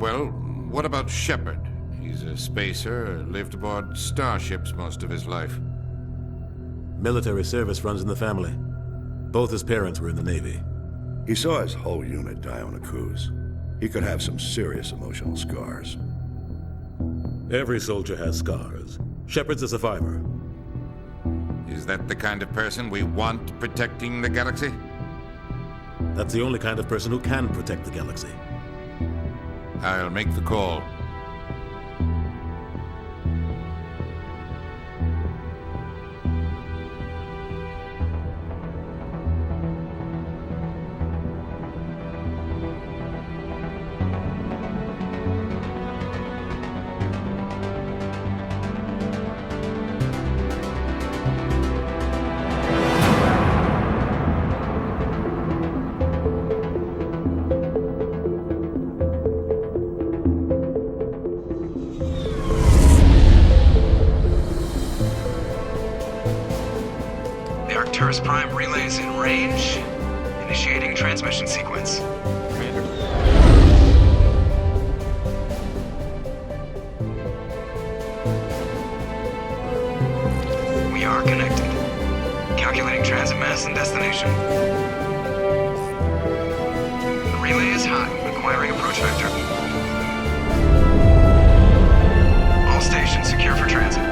Well, what about Shepard? He's a spacer, lived aboard starships most of his life. Military service runs in the family. Both his parents were in the Navy. He saw his whole unit die on a cruise. He could have some serious emotional scars. Every soldier has scars. Shepard's a survivor. Is that the kind of person we want protecting the galaxy? That's the only kind of person who can protect the galaxy. I'll make the call. Arcturus Prime relays in range. Initiating transmission sequence. Commander? We are connected. Calculating transit mass and destination. The relay is high, requiring approach vector. All stations secure for transit.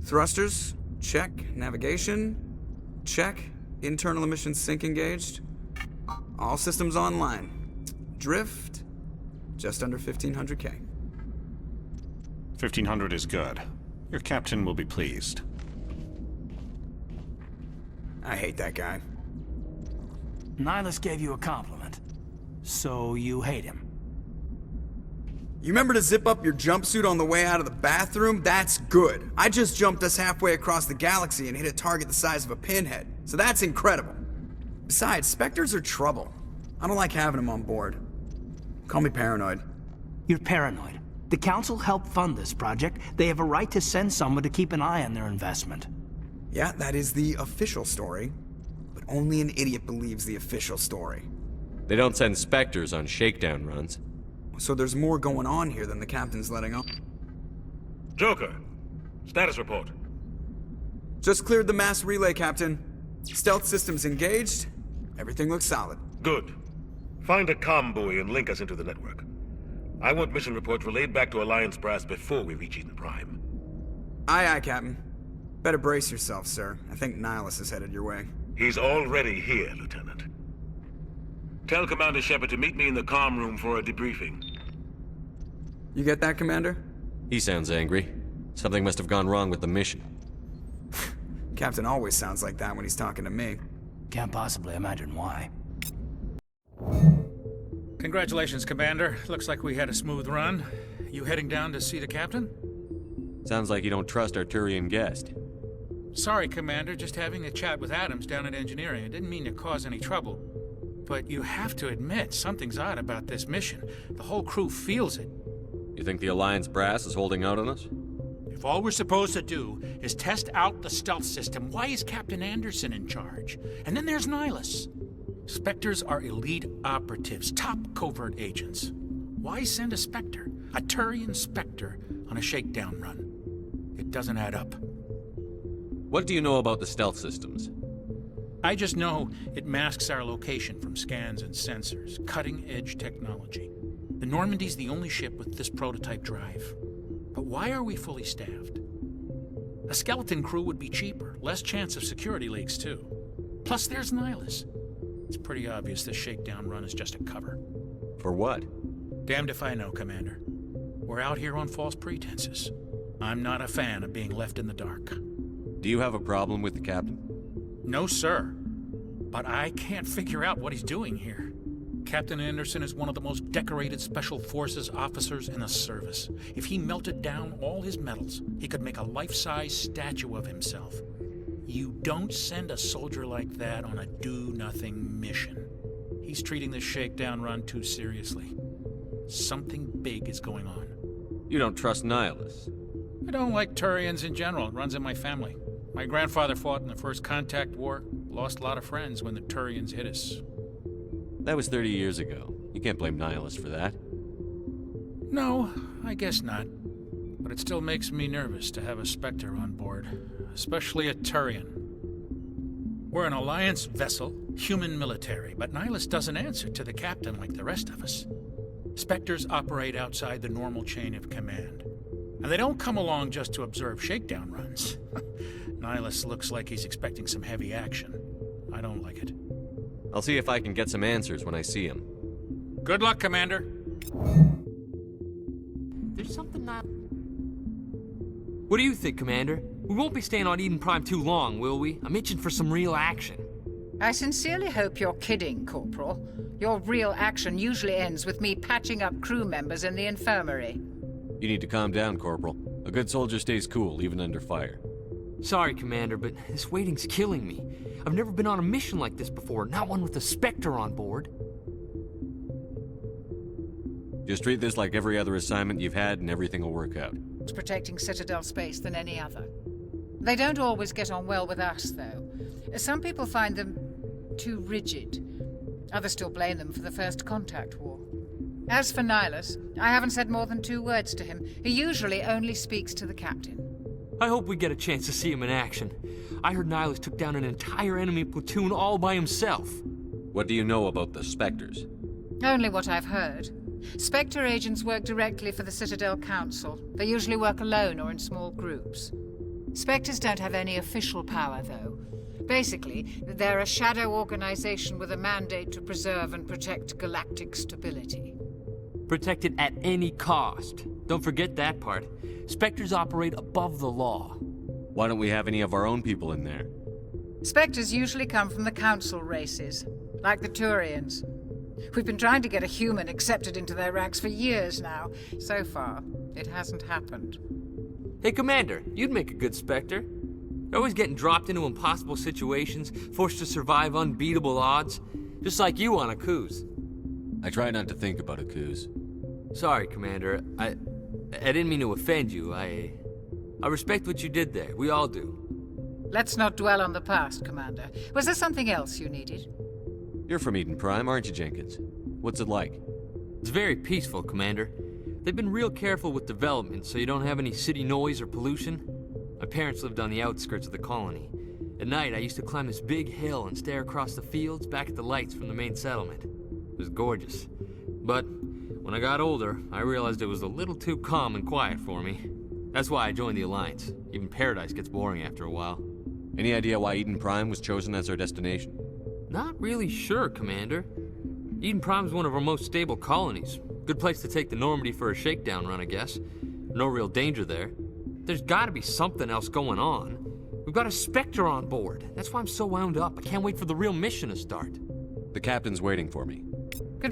Thrusters, check. Navigation, check. Internal emissions sync engaged. All systems online. Drift, just under 1,500K. 1,500 is good. Your captain will be pleased. I hate that guy. Nihilus gave you a compliment. So you hate him. You remember to zip up your jumpsuit on the way out of the bathroom? That's good. I just jumped us halfway across the galaxy and hit a target the size of a pinhead. So that's incredible. Besides, Spectres are trouble. I don't like having them on board. Call me paranoid. You're paranoid. The Council helped fund this project. They have a right to send someone to keep an eye on their investment. Yeah, that is the official story. But only an idiot believes the official story. They don't send Spectres on shakedown runs. So there's more going on here than the captain's letting on. Joker, status report. Just cleared the mass relay, Captain. Stealth systems engaged. Everything looks solid. Good. Find a comm buoy and link us into the network. I want mission reports relayed back to Alliance brass before we reach Eden Prime. Aye, aye, Captain. Better brace yourself, sir. I think Nihilus is headed your way. He's already here, Lieutenant. Tell Commander Shepard to meet me in the comm room for a debriefing. You get that, Commander? He sounds angry. Something must have gone wrong with the mission. Captain always sounds like that when he's talking to me. Can't possibly imagine why. Congratulations, Commander. Looks like we had a smooth run. You heading down to see the captain? Sounds like you don't trust our Turian guest. Sorry, Commander. Just having a chat with Adams down at engineering. I didn't mean to cause any trouble. But you have to admit, something's odd about this mission. The whole crew feels it. You think the Alliance brass is holding out on us? If all we're supposed to do is test out the stealth system, why is Captain Anderson in charge? And then there's Nihilus. Spectres are elite operatives, top covert agents. Why send a Spectre, a Turian Spectre, on a shakedown run? It doesn't add up. What do you know about the stealth systems? I just know it masks our location from scans and sensors. Cutting-edge technology. The Normandy's the only ship with this prototype drive. But why are we fully staffed? A skeleton crew would be cheaper, less chance of security leaks too. Plus there's Nihilus. It's pretty obvious this shakedown run is just a cover. For what? Damned if I know, Commander. We're out here on false pretenses. I'm not a fan of being left in the dark. Do you have a problem with the captain? No, sir. But I can't figure out what he's doing here. Captain Anderson is one of the most decorated Special Forces officers in the service. If he melted down all his medals, he could make a life-size statue of himself. You don't send a soldier like that on a do-nothing mission. He's treating this shakedown run too seriously. Something big is going on. You don't trust Nihilus. I don't like Turians in general. It runs in my family. My grandfather fought in the First Contact War. Lost a lot of friends when the Turians hit us. That was 30 years ago. You can't blame Nihilus for that. No, I guess not. But it still makes me nervous to have a Spectre on board, especially a Turian. We're an Alliance vessel, human military, but Nihilus doesn't answer to the captain like the rest of us. Spectres operate outside the normal chain of command. And they don't come along just to observe shakedown runs. Nihilus looks like he's expecting some heavy action. I don't like it. I'll see if I can get some answers when I see him. Good luck, Commander. There's something not... What do you think, Commander? We won't be staying on Eden Prime too long, will we? I'm itching for some real action. I sincerely hope you're kidding, Corporal. Your real action usually ends with me patching up crew members in the infirmary. You need to calm down, Corporal. A good soldier stays cool, even under fire. Sorry, Commander, but this waiting's killing me. I've never been on a mission like this before, not one with a Spectre on board. Just treat this like every other assignment you've had and everything will work out. It's protecting Citadel space than any other. They don't always get on well with us, though. Some people find them too rigid. Others still blame them for the First Contact War. As for Nihilus, I haven't said more than 2 words to him. He usually only speaks to the captain. I hope we get a chance to see him in action. I heard Nihilus took down an entire enemy platoon all by himself. What do you know about the Spectres? Only what I've heard. Spectre agents work directly for the Citadel Council. They usually work alone or in small groups. Spectres don't have any official power, though. Basically, they're a shadow organization with a mandate to preserve and protect galactic stability. Protect it at any cost. Don't forget that part. Spectres operate above the law. Why don't we have any of our own people in there? Spectres usually come from the Council races, like the Turians. We've been trying to get a human accepted into their ranks for years now. So far, it hasn't happened. Hey, Commander, you'd make a good Spectre. You're always getting dropped into impossible situations, forced to survive unbeatable odds, just like you on Akuz. I try not to think about Akuz. Sorry, Commander. I didn't mean to offend you. I respect what you did there. We all do. Let's not dwell on the past, Commander. Was there something else you needed? You're from Eden Prime, aren't you, Jenkins? What's it like? It's very peaceful, Commander. They've been real careful with development, so you don't have any city noise or pollution. My parents lived on the outskirts of the colony. At night, I used to climb this big hill and stare across the fields back at the lights from the main settlement. It was gorgeous. But when I got older, I realized it was a little too calm and quiet for me. That's why I joined the Alliance. Even Paradise gets boring after a while. Any idea why Eden Prime was chosen as our destination? Not really sure, Commander. Eden Prime's one of our most stable colonies. Good place to take the Normandy for a shakedown run, I guess. No real danger there. There's gotta be something else going on. We've got a Spectre on board. That's why I'm so wound up. I can't wait for the real mission to start. The captain's waiting for me. Good.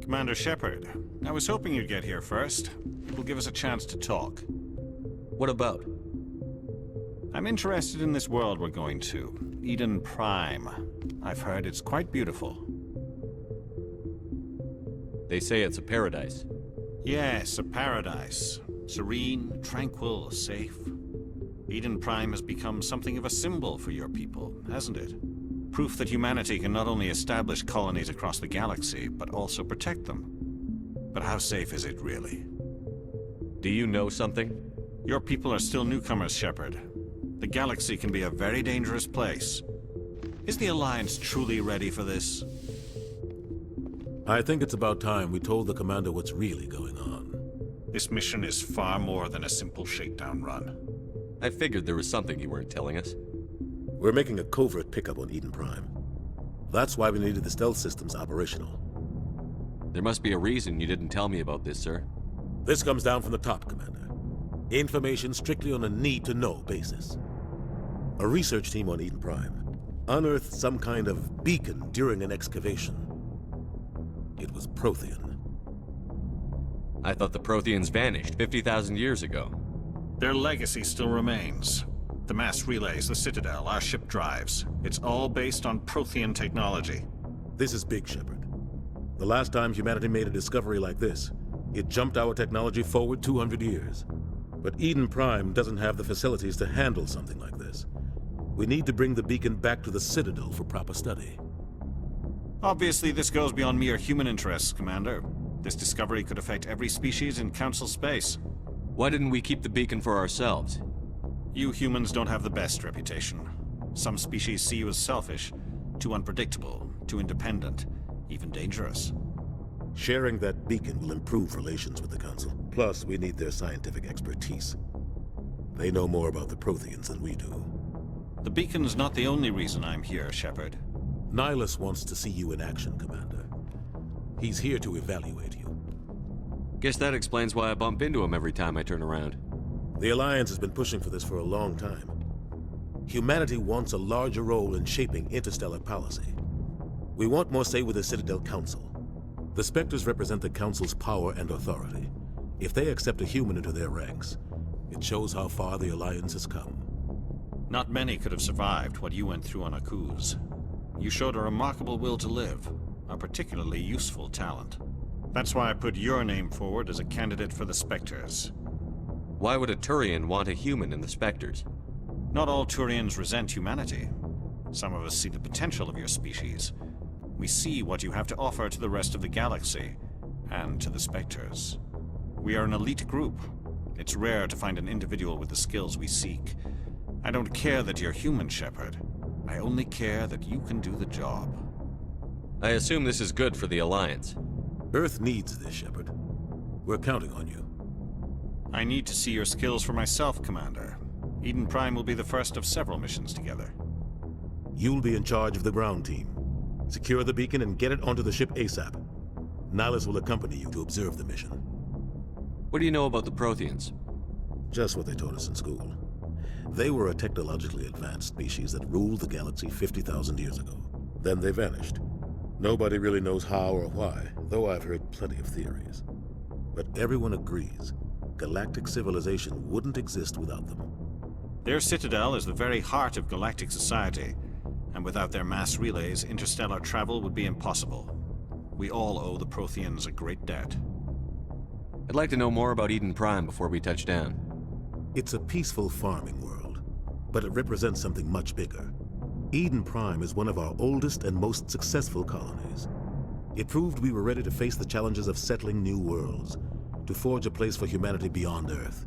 Commander Shepard, I was hoping you'd get here first. It will give us a chance to talk. What about? I'm interested in this world we're going to, Eden Prime. I've heard it's quite beautiful. They say it's a paradise. Yes, a paradise. Serene, tranquil, safe. Eden Prime has become something of a symbol for your people, hasn't it? Proof that humanity can not only establish colonies across the galaxy, but also protect them. But how safe is it really? Do you know something? Your people are still newcomers, Shepard. The galaxy can be a very dangerous place. Is the Alliance truly ready for this? I think it's about time we told the commander what's really going on. This mission is far more than a simple shakedown run. I figured there was something you weren't telling us. We're making a covert pickup on Eden Prime. That's why we needed the stealth systems operational. There must be a reason you didn't tell me about this, sir. This comes down from the top, Commander. Information strictly on a need-to-know basis. A research team on Eden Prime unearthed some kind of beacon during an excavation. It was Prothean. I thought the Protheans vanished 50,000 years ago. Their legacy still remains. The mass relays, the Citadel, our ship drives. It's all based on Prothean technology. This is big, Shepard. The last time humanity made a discovery like this, it jumped our technology forward 200 years. But Eden Prime doesn't have the facilities to handle something like this. We need to bring the beacon back to the Citadel for proper study. Obviously, this goes beyond mere human interests, Commander. This discovery could affect every species in Council space. Why didn't we keep the beacon for ourselves? You humans don't have the best reputation. Some species see you as selfish, too unpredictable, too independent, even dangerous. Sharing that beacon will improve relations with the Council. Plus, we need their scientific expertise. They know more about the Protheans than we do. The beacon's not the only reason I'm here, Shepard. Nihilus wants to see you in action, Commander. He's here to evaluate you. Guess that explains why I bump into him every time I turn around. The Alliance has been pushing for this for a long time. Humanity wants a larger role in shaping interstellar policy. We want more say with the Citadel Council. The Spectres represent the Council's power and authority. If they accept a human into their ranks, it shows how far the Alliance has come. Not many could have survived what you went through on Akuz. You showed a remarkable will to live, a particularly useful talent. That's why I put your name forward as a candidate for the Spectres. Why would a Turian want a human in the Spectres? Not all Turians resent humanity. Some of us see the potential of your species. We see what you have to offer to the rest of the galaxy, and to the Spectres. We are an elite group. It's rare to find an individual with the skills we seek. I don't care that you're human, Shepard. I only care that you can do the job. I assume this is good for the Alliance. Earth needs this, Shepard. We're counting on you. I need to see your skills for myself, Commander. Eden Prime will be the first of several missions together. You'll be in charge of the ground team. Secure the beacon and get it onto the ship ASAP. Nihilus will accompany you to observe the mission. What do you know about the Protheans? Just what they taught us in school. They were a technologically advanced species that ruled the galaxy 50,000 years ago. Then they vanished. Nobody really knows how or why, though I've heard plenty of theories. But everyone agrees, galactic civilization wouldn't exist without them. Their citadel is the very heart of galactic society, and without their mass relays, interstellar travel would be impossible. We all owe the Protheans a great debt. I'd like to know more about Eden Prime before we touch down. It's a peaceful farming world, but it represents something much bigger. Eden Prime is one of our oldest and most successful colonies. It proved we were ready to face the challenges of settling new worlds, to forge a place for humanity beyond Earth.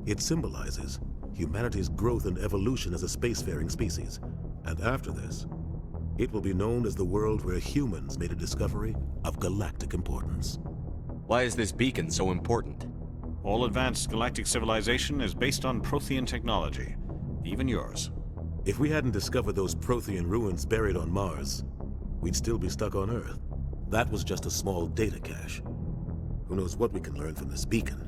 It symbolizes humanity's growth and evolution as a spacefaring species. And after this, it will be known as the world where humans made a discovery of galactic importance. Why is this beacon so important? All advanced galactic civilization is based on Prothean technology, even yours. If we hadn't discovered those Prothean ruins buried on Mars, we'd still be stuck on Earth. That was just a small data cache. Who knows what we can learn from this beacon?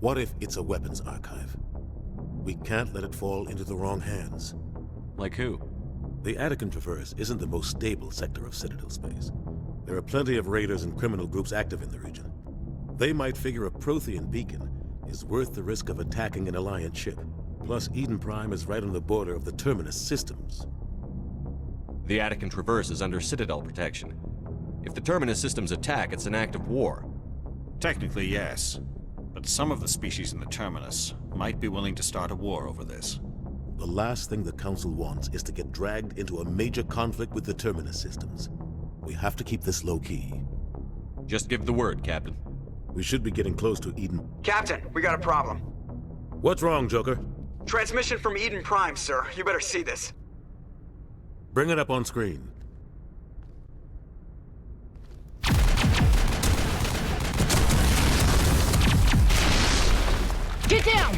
What if it's a weapons archive? We can't let it fall into the wrong hands. Like who? The Attican Traverse isn't the most stable sector of Citadel space. There are plenty of raiders and criminal groups active in the region. They might figure a Prothean beacon is worth the risk of attacking an Alliance ship. Plus, Eden Prime is right on the border of the Terminus systems. The Attican Traverse is under Citadel protection. If the Terminus systems attack, it's an act of war. Technically, yes. But some of the species in the Terminus might be willing to start a war over this. The last thing the Council wants is to get dragged into a major conflict with the Terminus systems. We have to keep this low-key. Just give the word, Captain. We should be getting close to Eden. Captain, we got a problem. What's wrong, Joker? Transmission from Eden Prime, sir. You better see this. Bring it up on screen. Get down!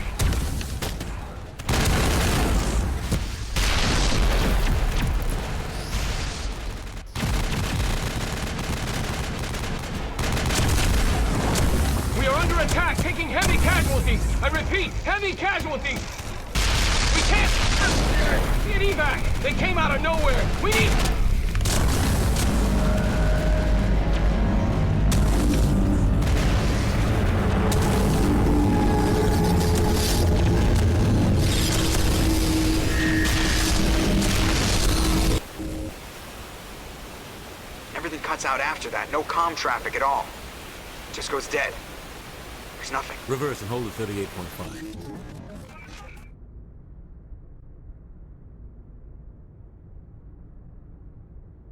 We are under attack, taking heavy casualties. I repeat, heavy casualties. We can't get evac. They came out of nowhere. We need... Everything cuts out after that. No comm traffic at all. Just goes dead. There's nothing. Reverse and hold at 38.5.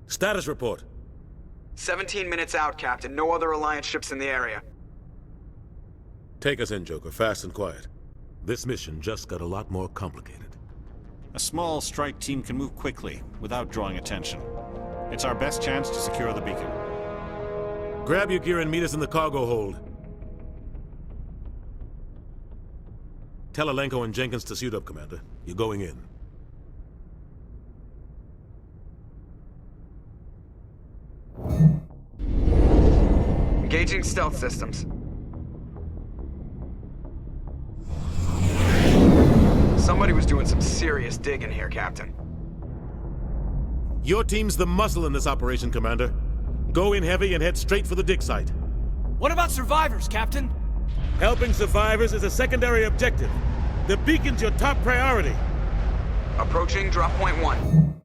Status report. 17 minutes out, Captain. No other Alliance ships in the area. Take us in, Joker, fast and quiet. This mission just got a lot more complicated. A small strike team can move quickly, without drawing attention. It's our best chance to secure the beacon. Grab your gear and meet us in the cargo hold. Tell Alenko and Jenkins to suit up, Commander. You're going in. Engaging stealth systems. Somebody was doing some serious digging here, Captain. Your team's the muscle in this operation, Commander. Go in heavy and head straight for the dig site. What about survivors, Captain? Helping survivors is a secondary objective. The beacon's your top priority. Approaching drop point 1.